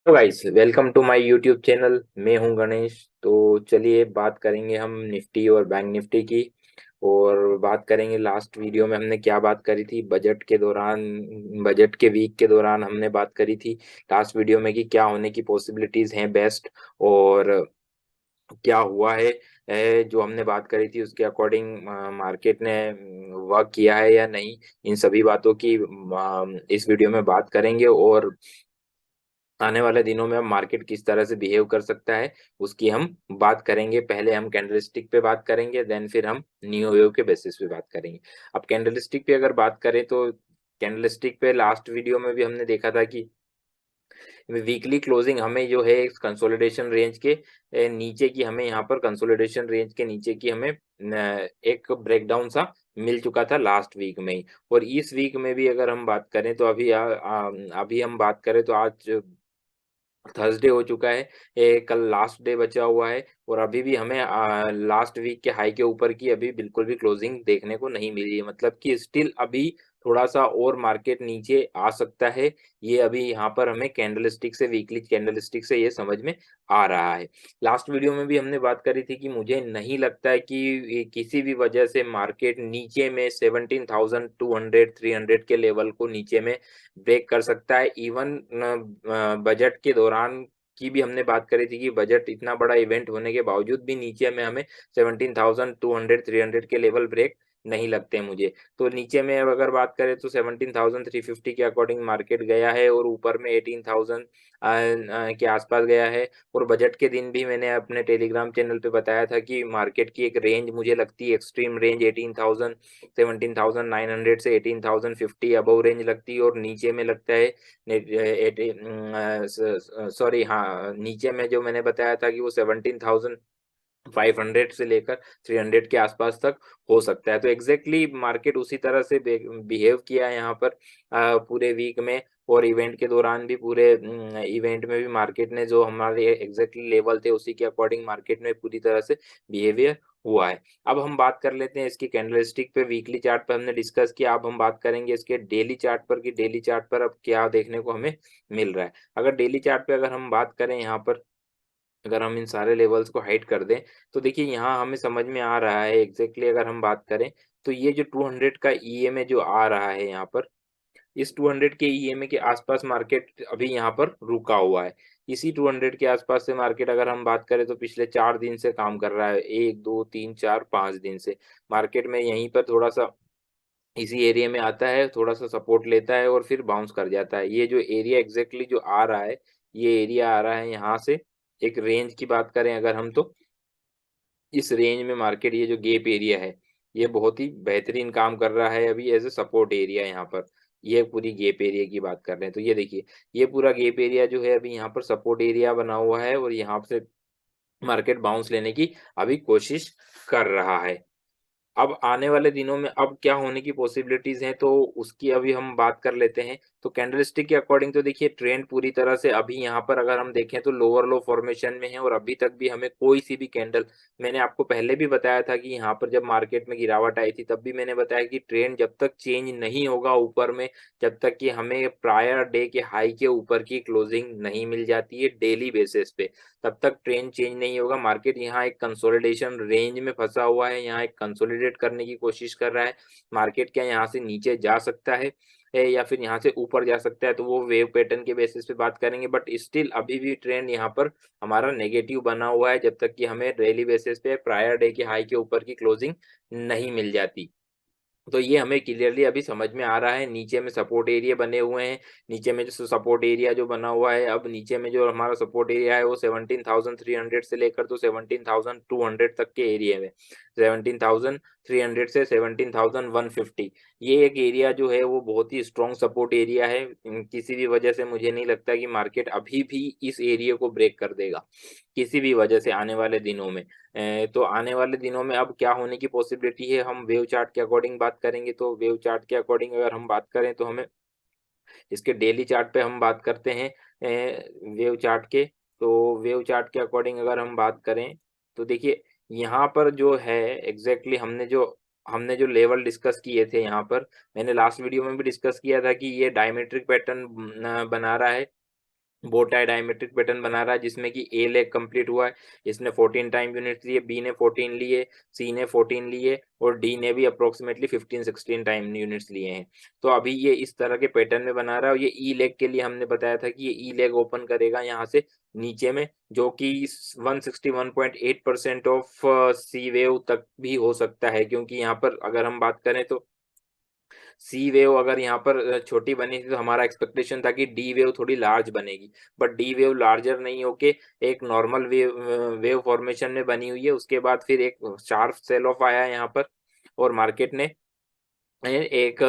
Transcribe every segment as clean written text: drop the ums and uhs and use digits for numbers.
तो guys welcome to my YouTube channel. मैं हूं गणेश। तो चलिए बात करेंगे हम निफ्टी और बैंक निफ्टी की। और बात करेंगे लास्ट वीडियो में हमने क्या बात करी थी बजट के दौरान। बजट के वीक के दौरान हमने बात करी थी लास्ट वीडियो में कि क्या होने की पॉसिबिलिटीज हैं बेस्ट, और क्या हुआ है। जो हमने बात करी थी उसके अकॉर्डिंग मार्केट ने वर्क किया है या नहीं। इन सभी बातों की इस वीडियो में बात करेंगे, और आने वाले दिनों में अब मार्केट किस तरह से बिहेव कर सकता है उसकी हम बात करेंगे। पहले हम कैंडलस्टिक पे बात करेंगे, देन फिर हम नियो वेव के बेसिस पे बात करेंगे। अब कैंडलस्टिक पे अगर बात करें तो कैंडलस्टिक पे लास्ट वीडियो में भी हमने देखा था कि वीकली क्लोजिंग हमें जो है कंसोलिडेशन रेंज के नीचे की, हमें यहाँ पर कंसोलिडेशन रेंज के नीचे की हमें एक ब्रेकडाउन सा मिल चुका था लास्ट वीक में ही। और इस वीक में भी अगर हम बात करें तो अभी हम बात करें तो आज थर्सडे हो चुका है। कल लास्ट डे बचा हुआ है, और अभी भी हमें लास्ट वीक के हाई के ऊपर की अभी बिल्कुल भी क्लोजिंग देखने को नहीं मिली है। मतलब कि स्टिल अभी थोड़ा सा और मार्केट नीचे आ सकता है। ये अभी यहाँ पर हमें कैंडलस्टिक से, वीकली कैंडलस्टिक से ये समझ में आ रहा है। लास्ट वीडियो में भी हमने बात करी थी कि मुझे नहीं लगता है कि किसी भी वजह से मार्केट नीचे में 17,200 300 के लेवल को नीचे में ब्रेक कर सकता है। इवन बजट के दौरान की भी हमने बात करी थी कि बजट इतना बड़ा इवेंट होने के बावजूद भी नीचे में हमें 17,200 300 के लेवल ब्रेक नहीं लगते मुझे। तो नीचे में अब अगर बात करें तो 17,350 के अकॉर्डिंग मार्केट गया है, और ऊपर में 18,000 के आसपास गया है। और बजट के दिन भी मैंने अपने टेलीग्राम चैनल पे बताया था कि मार्केट की एक रेंज मुझे लगती है, एक्सट्रीम रेंज 18,000 17,900 से 18,050 अबव रेंज लगती है, और नीचे में लगता है सॉरी, हाँ, नीचे में जो मैंने बताया था कि वो 17,500 से लेकर 300 के आसपास तक हो सकता है। तो एग्जैक्टली मार्केट उसी तरह से बिहेव किया है यहाँ पर पूरे वीक में। और इवेंट के दौरान भी, पूरे इवेंट में भी मार्केट ने जो हमारे एग्जैक्टली लेवल थे उसी के अकॉर्डिंग मार्केट में पूरी तरह से बिहेवियर हुआ है। अब हम बात कर लेते हैं इसकी कैंडलस्टिक पे। वीकली चार्ट पे हमने डिस्कस किया, अब हम बात करेंगे इसके डेली चार्ट पर कि डेली चार्ट पर अब क्या देखने को हमें मिल रहा है। अगर डेली चार्ट पे अगर हम बात करें यहाँ पर, अगर हम इन सारे लेवल्स को हाइड कर दें तो देखिए यहाँ हमें समझ में आ रहा है एग्जैक्टली अगर हम बात करें तो ये जो 200 का ईएमए जो आ रहा है यहाँ पर, इस 200 के ईएमए के आसपास मार्केट अभी यहाँ पर रुका हुआ है। इसी 200 के आसपास से मार्केट अगर हम बात करें तो पिछले 4 दिन से काम कर रहा है, 1 2 3 4 5 दिन से मार्केट में यहीं पर थोड़ा सा इसी एरिया में आता है, थोड़ा सा सपोर्ट लेता है और फिर बाउंस कर जाता है। ये जो एरिया एग्जैक्टली जो आ रहा है, ये एरिया आ रहा है यहाँ से। एक रेंज की बात करें अगर हम, तो इस रेंज में मार्केट, ये जो गैप एरिया है, ये बहुत ही बेहतरीन काम कर रहा है अभी एज ए सपोर्ट एरिया यहाँ पर। ये पूरी गैप एरिया की बात कर रहे हैं तो ये देखिए, ये पूरा गैप एरिया जो है अभी यहाँ पर सपोर्ट एरिया बना हुआ है, और यहाँ से मार्केट बाउंस लेने की अभी कोशिश कर रहा है। अब आने वाले दिनों में अब क्या होने की पॉसिबिलिटीज़ हैं, तो उसकी अभी हम बात कर लेते हैं। तो कैंडलस्टिक के अकॉर्डिंग तो देखिए ट्रेंड पूरी तरह से अभी यहाँ पर अगर हम देखें तो लोअर लो फॉर्मेशन में है, और अभी तक भी हमें कोई सी भी कैंडल, मैंने आपको पहले भी बताया था कि यहाँ पर जब मार्केट में गिरावट आई थी तब भी मैंने बताया कि ट्रेंड जब तक चेंज नहीं होगा ऊपर में, जब तक कि हमें प्रायर डे के हाई के ऊपर की क्लोजिंग नहीं मिल जाती है डेली बेसिस पे, तब तक ट्रेंड चेंज नहीं होगा। मार्केट यहाँ एक कंसोलिडेशन रेंज में फंसा हुआ है, यहाँ एक कंसोलिडेट करने की कोशिश कर रहा है। मार्केट क्या यहाँ से नीचे जा सकता है या फिर यहाँ से ऊपर जा सकता है, तो वो वेव पैटर्न के बेसिस पे बात करेंगे। बट स्टिल अभी भी ट्रेंड यहाँ पर हमारा नेगेटिव बना हुआ है, जब तक कि हमें डेली बेसिस पे प्रायर डे के हाई के ऊपर की क्लोजिंग नहीं मिल जाती। तो ये हमें क्लियरली अभी समझ में आ रहा है। नीचे में सपोर्ट एरिया बने हुए हैं, नीचे में जो सपोर्ट एरिया जो बना हुआ है, अब नीचे में जो हमारा सपोर्ट एरिया है वो 17,300 से लेकर तो 17,200 तक के एरिया में, 17,300 से 17,150, ये एक एरिया जो है वो बहुत ही स्ट्रॉन्ग सपोर्ट एरिया है। किसी भी वजह से मुझे नहीं लगता कि मार्केट अभी भी इस एरिया को ब्रेक कर देगा किसी भी वजह से आने वाले दिनों में। तो आने वाले दिनों में अब क्या होने की पॉसिबिलिटी है, हम वेव चार्ट के अकॉर्डिंग बात करेंगे। तो वेव चार्ट के अकॉर्डिंग अगर हम बात करें तो हमें इसके डेली चार्ट पे हम बात करते हैं वेव चार्ट के। तो वेव चार्ट के अकॉर्डिंग अगर हम बात करें तो देखिए यहाँ पर जो है एग्जैक्टली हमने जो लेवल डिस्कस किए थे यहाँ पर, मैंने लास्ट वीडियो में भी डिस्कस किया था कि ये डायमेट्रिक पैटर्न बना रहा है। बो टाई डायमेट्रिक पैटर्न बना रहा है, जिसमें कि ए लेग कंप्लीट हुआ है, इसने 14 टाइम यूनिट्स लिए, बी ने 14 लिए, सी ने 14 लिए और डी ने भी अप्रोक्सीमेटली 15-16 टाइम यूनिट्स लिए हैं। तो अभी ये इस तरह के पैटर्न में बना रहा है और ये ई लेग के लिए हमने बताया था कि ये ई लेग ओपन करेगा यहाँ से नीचे में, जो कि 161.8% ऑफ सी वेव तक भी हो सकता है, क्योंकि यहाँ पर अगर हम बात करें तो सी वेव अगर यहाँ पर छोटी बनी थी तो हमारा एक्सपेक्टेशन था कि डी वेव थोड़ी लार्ज बनेगी, बट डी वेव लार्जर नहीं होके एक नॉर्मल वेव फॉर्मेशन में बनी हुई है। उसके बाद फिर एक शार्प सेल ऑफ आया यहाँ पर और मार्केट ने एक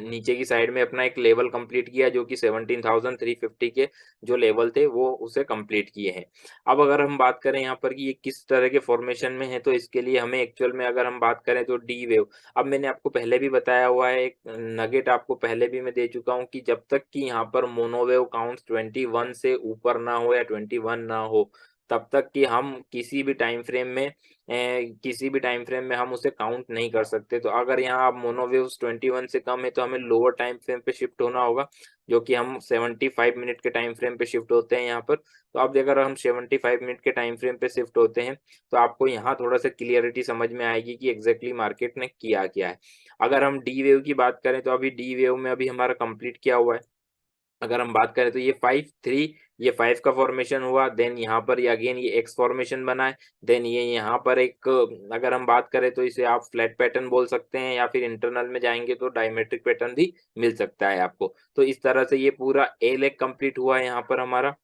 नीचे की साइड में अपना एक लेवल कंप्लीट किया, जो कि 17,350 के जो लेवल थे वो उसे कंप्लीट किए हैं। अब अगर हम बात करें यहाँ पर कि ये किस तरह के फॉर्मेशन में है, तो इसके लिए हमें एक्चुअल में अगर हम बात करें तो डी वेव, अब मैंने आपको पहले भी बताया हुआ है, एक नगेट आपको पहले भी मैं दे चुका हूँ कि जब तक कि यहाँ पर मोनोवेव काउंट 21 से ऊपर ना हो या 21 ना हो, तब तक कि हम किसी भी टाइम फ्रेम में हम उसे काउंट नहीं कर सकते। तो अगर यहाँ आप मोनोवेव्स 21 से कम है तो हमें लोअर टाइम फ्रेम पे शिफ्ट होना होगा, जो कि हम 75 मिनट के टाइम फ्रेम पे शिफ्ट होते हैं यहाँ पर। तो अब अगर हम 75 मिनट के टाइम फ्रेम पे शिफ्ट होते हैं तो आपको यहाँ थोड़ा सा क्लियरिटी समझ में आएगी कि एग्जैक्टली मार्केट ने किया क्या है। अगर हम डी वेव की बात करें तो अभी डी वेव में अभी हमारा कंप्लीट किया हुआ है, अगर हम बात करें तो ये 5-3, ये 5 का फॉर्मेशन हुआ, देन यहाँ पर ये अगेन ये एक्स फॉर्मेशन बना है, देन ये यहाँ पर एक, अगर हम बात करें तो इसे आप फ्लैट पैटर्न बोल सकते हैं या फिर इंटरनल में जाएंगे तो डायमेट्रिक पैटर्न भी मिल सकता है आपको। तो इस तरह से ये पूरा ए लेग कंप्लीट हुआ है यहाँ पर हमारा।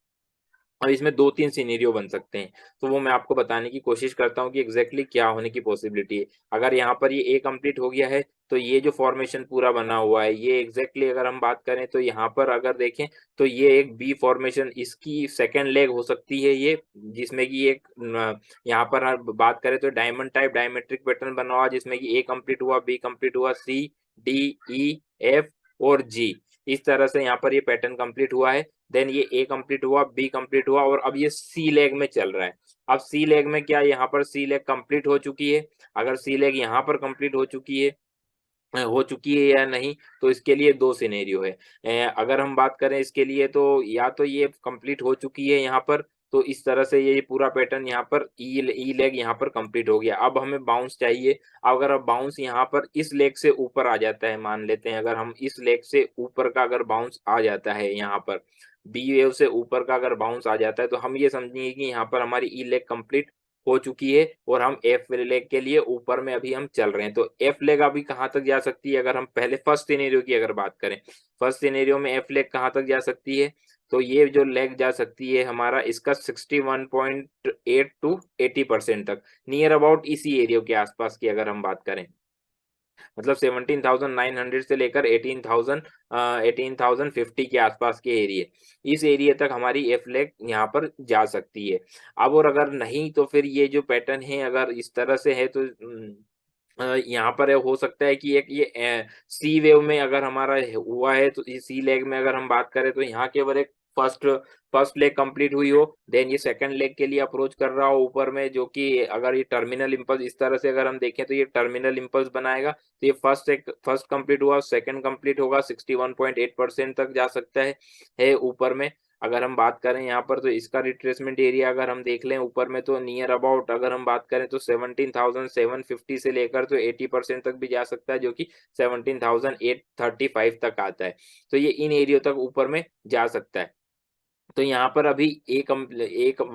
अब इसमें 2-3 सिनेरियो बन सकते हैं, तो वो मैं आपको बताने की कोशिश करता हूँ कि एग्ज़ैक्टली क्या होने की पॉसिबिलिटी है। अगर यहाँ पर ये ए कंप्लीट हो गया है, तो ये जो फॉर्मेशन पूरा बना हुआ है, ये एग्ज़ैक्टली अगर हम बात करें तो यहाँ पर अगर देखें, तो ये एक बी फॉर्मेशन इसकी सेकंड लेग हो सकती है ये, जिसमें कि एक न यहाँ पर हम बात करें तो डायमंड टाइप डायमेट्रिक पैटर्न बना हुआ, जिसमें कि ए कंप्लीट हुआ, बी कंप्लीट हुआ, सी, डी, ई, एफ और जी। इस तरह से यहाँ पर ये पैटर्न कंप्लीट हुआ है। देन ये ए कंप्लीट हुआ, बी कंप्लीट हुआ और अब ये सी लेग में चल रहा है। अब सी लेग में क्या, यहाँ पर सी लेग कंप्लीट हो चुकी है। अगर सी लेग यहाँ पर कंप्लीट हो चुकी है या नहीं, तो इसके लिए 2 सिनेरियो है। अगर हम बात करें इसके लिए तो या तो ये कंप्लीट हो चुकी है यहाँ पर, तो इस तरह से ये पूरा पैटर्न यहाँ पर ई लेग यहाँ पर कंप्लीट हो गया। अब हमें बाउंस चाहिए। अगर अब बाउंस यहाँ पर इस लेग से ऊपर आ जाता है, मान लेते हैं अगर हम इस लेग से ऊपर का अगर बाउंस आ जाता है यहाँ पर, बी वेव से ऊपर का अगर बाउंस आ जाता है, तो हम ये समझेंगे कि यहाँ पर हमारी ई लेग कंप्लीट हो चुकी है और हम एफ लेग के लिए ऊपर में अभी हम चल रहे हैं। तो एफ लेग अभी कहाँ तक जा सकती है, अगर हम पहले फर्स्ट सिनेरियो की अगर बात करें, फर्स्ट सिनेरियो में एफ लेग कहाँ तक जा सकती है, तो ये जो लेग जा सकती है हमारा इसका 61.8 टू 80% तक, नियर अबाउट इसी एरिया के आसपास की अगर हम बात करें, मतलब 17,900 से लेकर 18,050 के आसपास के एरिया, इस एरिया तक हमारी एफ लेग यहाँ पर जा सकती है। अब और अगर नहीं तो फिर ये जो पैटर्न है अगर इस तरह से है तो यहाँ पर हो सकता है कि एक ये सी वेव में अगर हमारा हुआ है तो सी लेग में अगर हम बात करें तो यहाँ केवल एक फर्स्ट फर्स्ट लेग कंप्लीट हुई हो, देन ये सेकंड लेग के लिए अप्रोच कर रहा हो ऊपर में, जो कि अगर ये टर्मिनल इम्पल्स इस तरह से अगर हम देखें तो ये टर्मिनल इम्पल्स बनाएगा। तो ये फर्स्ट कंप्लीट हुआ, सेकंड कंप्लीट होगा, 61.8% तक जा सकता है ऊपर में। अगर हम बात करें यहाँ पर तो इसका रिट्रेसमेंट एरिया अगर हम देख लें ऊपर में, तो नियर अबाउट अगर हम बात करें तो 17,750 से लेकर तो 80% तक भी जा सकता है, जो कि 17,835 तक आता है। तो ये इन एरियो तक ऊपर में जा सकता है। तो यहाँ पर अभी एक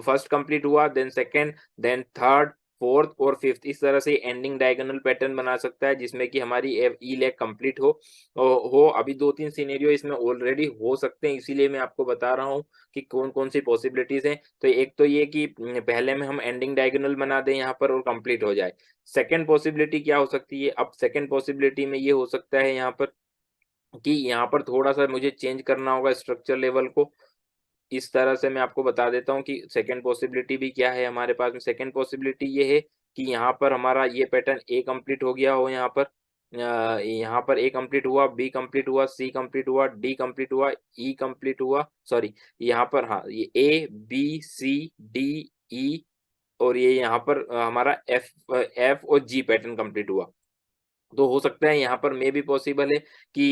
फर्स्ट कंप्लीट हुआ, then second, then third, fourth और फिफ्थ, इस तरह से एंडिंग डायगोनल पैटर्न बना सकता है, जिसमें कि हमारी ई लेग कंप्लीट हो अभी 2-3 सिनेरियो इसमें ऑलरेडी हो सकते हैं, इसीलिए मैं आपको बता रहा हूँ कि कौन कौन सी पॉसिबिलिटीज हैं। तो एक तो ये कि पहले में हम एंडिंग डायगोनल बना दें यहाँ पर और कंप्लीट हो जाए। सेकेंड पॉसिबिलिटी क्या हो सकती है, अब सेकेंड पॉसिबिलिटी में ये हो सकता है यहाँ पर कि यहाँ पर थोड़ा सा मुझे चेंज करना होगा स्ट्रक्चर लेवल को। इस तरह से मैं आपको बता देता हूँ कि सेकंड पॉसिबिलिटी भी क्या है हमारे पास में। सेकंड पॉसिबिलिटी ये है कि यहाँ पर हमारा ये पैटर्न ए कंप्लीट हो गया हो, यहाँ पर यहाँ पर ए कंप्लीट हुआ, बी कंप्लीट हुआ, सी कंप्लीट हुआ, डी कंप्लीट हुआ, ई कंप्लीट हुआ, सॉरी यहाँ पर, हाँ, ये A B C D E और ये यहाँ पर हमारा एफ एफ और जी पैटर्न कंप्लीट हुआ। तो हो सकता है यहाँ पर मे भी पॉसिबल है कि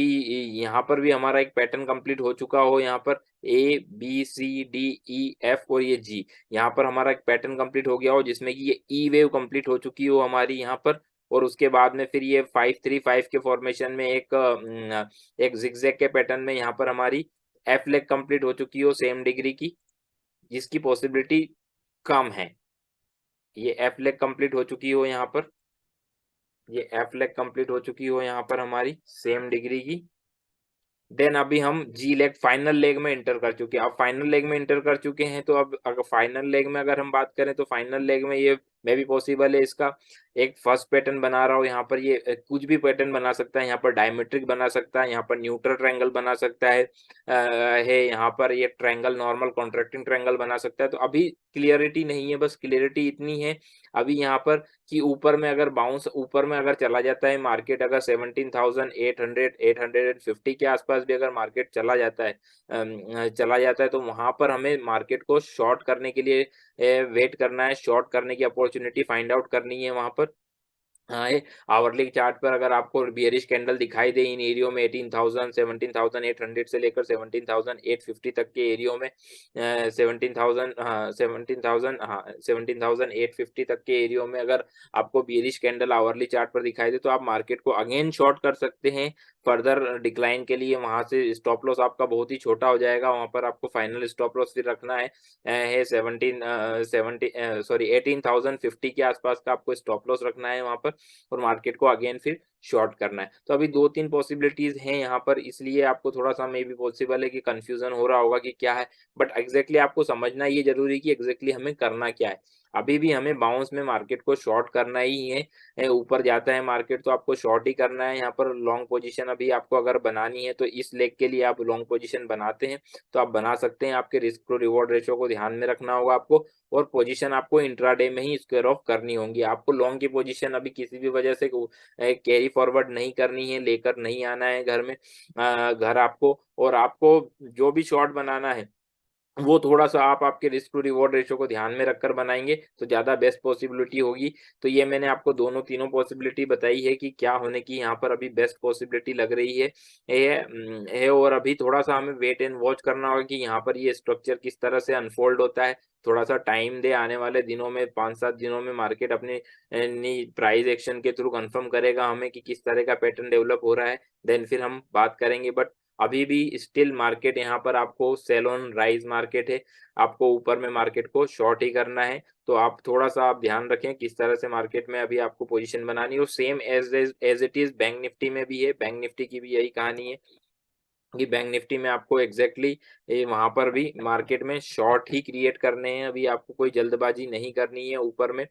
यहाँ पर भी हमारा एक पैटर्न कंप्लीट हो चुका हो, यहाँ पर ए, बी, सी, डी, ई, एफ और ये जी। यहाँ पर हमारा एक पैटर्न कंप्लीट हो गया हो जिसमें कि ये ई वेव कंप्लीट हो चुकी हो हमारी यहाँ पर, और उसके बाद में फिर ये 5-3-5 के फॉर्मेशन में एक ज़िगज़ैग के पैटर्न में यहाँ पर हमारी एफ लेग कंप्लीट हो चुकी हो सेम डिग्री की, जिसकी पॉसिबिलिटी कम है। ये एफ लेग कंप्लीट हो चुकी हो यहाँ पर, ये एफ लेग कंप्लीट हो चुकी हो यहाँ पर हमारी सेम डिग्री की। देन अभी हम जी लेग फाइनल लेग में एंटर कर चुके हैं। अब फाइनल लेग में एंटर कर चुके हैं, तो अब अगर फाइनल लेग में अगर हम बात करें, तो फाइनल लेग में ये मे बी पॉसिबल है इसका एक फर्स्ट पैटर्न बना रहा हूँ यहाँ पर, ये कुछ भी पैटर्न बना सकता है, यहाँ पर डायमेट्रिक बना सकता है, यहाँ पर न्यूट्रल ट्रायंगल बना सकता है यहाँ पर ये ट्रायंगल नॉर्मल कॉन्ट्रैक्टिंग ट्रायंगल बना सकता है। तो अभी क्लियरिटी नहीं है, बस क्लियरिटी इतनी है अभी यहाँ पर कि ऊपर में अगर चला जाता है मार्केट, अगर 17,800 850 के आसपास भी अगर मार्केट चला जाता है, तो वहाँ पर हमें मार्केट को शॉर्ट करने के लिए वेट करना है, शॉर्ट करने की अपॉर्च्युनिटी फाइंड आउट करनी है वहाँ पर। हाँ, ये आवरली चार्ट पर अगर आपको बियरिश कैंडल दिखाई दे इन एरियो में 18,000 17,800 से लेकर 17,850 तक के एरियो में 17,000 हाँ 17,000 हाँ 17,850 तक के एरियो में अगर आपको बियरिश कैंडल आवरली चार्ट पर दिखाई दे, तो आप मार्केट को अगेन शॉर्ट कर सकते हैं फर्दर डिक्लाइन के लिए। वहां से स्टॉप लॉस आपका बहुत ही छोटा हो जाएगा, वहां पर आपको फाइनल स्टॉप लॉस फिर रखना है 18,050 के आसपास का आपको स्टॉप लॉस रखना है वहां पर, और मार्केट को अगेन फिर शॉर्ट करना है। तो अभी 2-3 पॉसिबिलिटीज हैं यहाँ पर, इसलिए आपको थोड़ा-सा मे बी पॉसिबल है कि कन्फ्यूजन हो रहा होगा कि क्या है, बट एग्ज़ैक्टली आपको समझना ये ज़रूरी है कि एग्ज़ैक्टली हमें करना क्या है। अभी भी हमें बाउंस में मार्केट को शॉर्ट करना ही है, ऊपर जाता है मार्केट तो आपको शॉर्ट ही करना है। यहाँ पर लॉन्ग पोजीशन अभी आपको अगर बनानी है, तो इस लेग के लिए आप लॉन्ग पोजीशन बनाते हैं, तो आप बना सकते हैं। आपके रिस्क टू रिवॉर्ड रेशियो को ध्यान में रखना होगा आपको, और पोजीशन आपको इंट्राडे में ही स्क्वायर ऑफ करनी होंगी। आपको लॉन्ग की पोजीशन अभी किसी भी वजह से कैरी फॉरवर्ड नहीं करनी है, लेकर नहीं आना है घर में घर आपको, और आपको जो भी शॉर्ट बनाना है, वो थोड़ा-सा आप आपके रिस्क टू रिवॉर्ड रेशियो को ध्यान में रखकर बनाएँगे, तो ज़्यादा बेस्ट पॉसिबिलिटी होगी। तो ये मैंने आपको दोनों तीनों पॉसिबिलिटी बताई है कि क्या होने की यहाँ पर अभी बेस्ट पॉसिबिलिटी लग रही है। और अभी थोड़ा-सा हमें वेट एंड वॉच करना होगा कि यहाँ पर ये स्ट्रक्चर किस तरह से अनफोल्ड होता है। थोड़ा-सा टाइम दें, आने वाले दिनों में 5-7 दिनों में मार्केट अपने नी प्राइस एक्शन के थ्रू कन्फर्म करेगा हमें कि किस तरह का पैटर्न डेवलप हो रहा है, देन फिर हम बात करेंगे। बट अभी भी स्टिल मार्केट यहाँ पर आपको सेल ऑन राइज मार्केट है, आपको ऊपर में मार्केट को शॉर्ट ही करना है। तो आप थोड़ा-सा आप ध्यान रखें किस तरह से मार्केट में अभी आपको पोजीशन बनानी है, और same as it is bank Nifty में भी है, बैंक निफ्टी की भी यही कहानी है। कि बैंक निफ्टी में आपको एग्ज़ैक्टली वहाँ पर भी मार्केट में शॉर्ट ही क्रिएट करने हैं, अभी आपको कोई जल्दबाज़ी नहीं करनी है ऊपर में।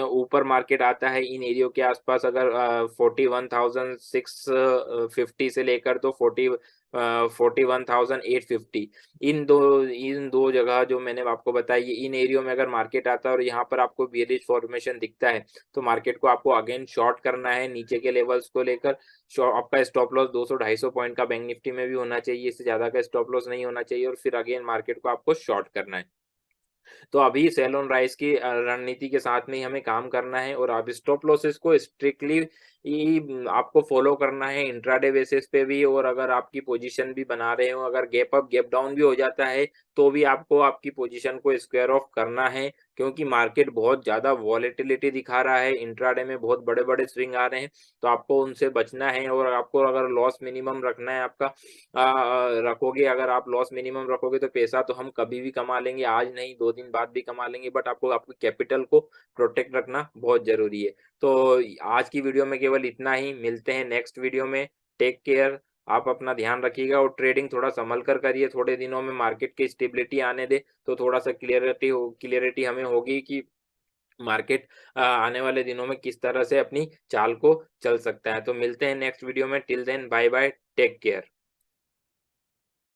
ऊपर मार्केट आता है इन एरियो के आसपास अगर 41,650 से लेकर तो 41,850 इन दो जगह जो मैंने आपको बताई, इन एरियो में अगर मार्केट आता है और यहाँ पर आपको बेयरिश फॉर्मेशन दिखता है, तो मार्केट को आपको अगेन शॉर्ट करना है नीचे के लेवल्स को लेकर। आपका स्टॉप लॉस 200-250 पॉइंट का बैंक निफ्टी में भी होना चाहिए, इससे ज़्यादा का स्टॉप लॉस नहीं होना चाहिए, और फिर अगेन मार्केट को आपको शॉर्ट करना है। तो अभी सेल ऑन राइज की रणनीति के साथ में ही हमें काम करना है, और आप स्टॉप लॉसेस को स्ट्रिक्टली आपको फॉलो करना है इंट्राडे बेसिस पे भी, और अगर आपकी पोजीशन भी बना रहे हो, अगर गैप अप गैप डाउन भी हो जाता है, तो भी आपको आपकी पोजीशन को स्क्वायर ऑफ करना है, क्योंकि मार्केट बहुत ज़्यादा वॉलेटिलिटी दिखा रहा है, इंट्राडे में बहुत बड़े-बड़े स्विंग आ रहे हैं, तो आपको उनसे बचना है। और आपको अगर लॉस मिनिमम रखना है आपका रखोगे, अगर आप लॉस मिनिमम रखोगे, तो पैसा तो हम कभी भी कमा लेंगे, आज नहीं 2 दिन बाद भी कमा लेंगे, बट आपको आपके कैपिटल को प्रोटेक्ट रखना बहुत ज़रूरी है। तो आज की वीडियो में केवल इतना ही, मिलते हैं नेक्स्ट वीडियो में। टेक केयर, आप अपना ध्यान रखिएगा, और ट्रेडिंग थोड़ा सँभल कर करिए, थोड़े दिनों में मार्केट की स्टेबिलिटी आने दें, तो थोड़ा-सा क्लियरिटी हमें होगी कि मार्केट आने वाले दिनों में किस तरह से अपनी चाल को चल सकता है। तो मिलते हैं नेक्स्ट वीडियो में, till then bye bye, take care.